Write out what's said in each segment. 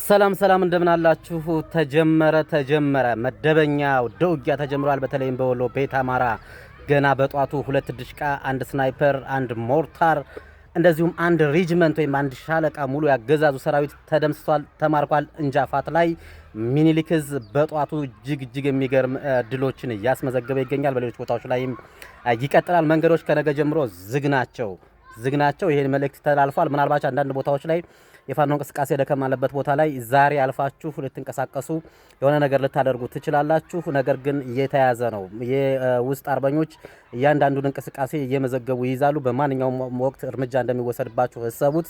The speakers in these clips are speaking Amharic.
ሰላም እንደምን አላችሁ? ተጀመረ መደበኛ ውጊያ ተጀምሯል። በተለይም በወሎ ቤት አማራ ገና በጧቱ 2 ድሽቃ፣ 1 ስናይፐር፣ 1 ሞርታር እንደዚሁም 1 ሬጅመንት ወይም 1 ሻለቃ ሙሉ ያገዛዙ ሰራዊት ተደምስሷል፣ ተማርኳል። እንጃፋት ላይ ሚኒሊክዝ በጧቱ እጅግ የሚገርም ድሎችን ያስመዘገበ ይገኛል። በሌሎች ቦታዎች ላይም ይቀጥላል። መንገዶች ከነገ ጀምሮ ዝግ ናቸው። ይሄን መልእክት ተላልፏል። ምናልባት አንዳንድ ቦታዎች ላይ የፋኖ እንቅስቃሴ ደከም ያለበት ቦታ ላይ ዛሬ አልፋችሁ ልትንቀሳቀሱ የሆነ ነገር ልታደርጉ ትችላላችሁ። ነገር ግን እየተያዘ ነው። የውስጥ አርበኞች እያንዳንዱን እንቅስቃሴ እየመዘገቡ ይይዛሉ። በማንኛውም ወቅት እርምጃ እንደሚወሰድባችሁ ህሰቡት።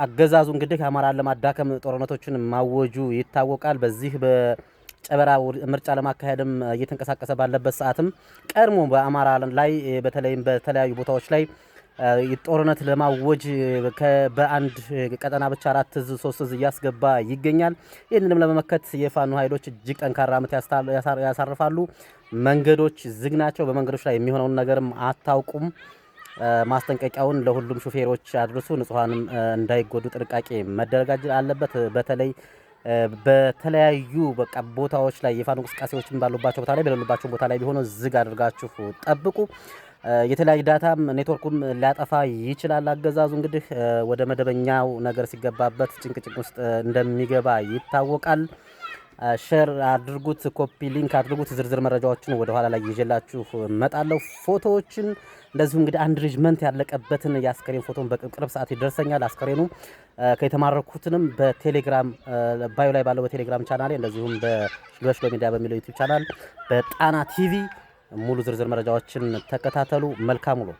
አገዛዙ እንግዲህ አማራን ለማዳከም ጦርነቶችን ማወጁ ይታወቃል። በዚህ ጨበራ ምርጫ ለማካሄድም እየተንቀሳቀሰ ባለበት ሰዓትም ቀድሞ በአማራ ላይ በተለይም በተለያዩ ቦታዎች ላይ ጦርነት ለማወጅ በአንድ ቀጠና ብቻ 4 እዝ 3 እዝ እያስገባ ይገኛል። ይህንንም ለመመከት የፋኖ ኃይሎች እጅግ ጠንካራ ምት ያሳርፋሉ። መንገዶች ዝግ ናቸው። በመንገዶች ላይ የሚሆነውን ነገርም አታውቁም። ማስጠንቀቂያውን ለሁሉም ሹፌሮች አድርሱ። ንጹሃንም እንዳይጎዱ ጥንቃቄ መደረግ አለበት። በተለይ በተለያዩ ቦታዎች ላይ የፋኖ እንቅስቃሴዎችን ባሉባቸው ቦታ ላይ በሌሉባቸው ቦታ ላይ ቢሆኑ ዝግ አድርጋችሁ ጠብቁ። የተለያየ ዳታም ኔትወርኩም ሊያጠፋ ይችላል። አገዛዙ እንግዲህ ወደ መደበኛው ነገር ሲገባበት ጭንቅ ውስጥ እንደሚገባ ይታወቃል። ሼር አድርጉት፣ ኮፒ ሊንክ አድርጉት። ዝርዝር መረጃዎችን ወደ ኋላ ላይ ይዤላችሁ እመጣለሁ። ፎቶዎችን እንደዚሁ እንግዲህ 1 ሬጅመንት ያለቀበትን የአስከሬን ፎቶን በቅርብ ሰዓት ይደርሰኛል። አስከሬኑ ከተማረኩትንም በቴሌግራም ባዮ ላይ ባለው በቴሌግራም ቻናሌ እንደዚሁም በሽሎ ሚዲያ በሚለው ዩቲዩብ ቻናል በጣና ቲቪ ሙሉ ዝርዝር መረጃዎችን ተከታተሉ። መልካም ውሎ።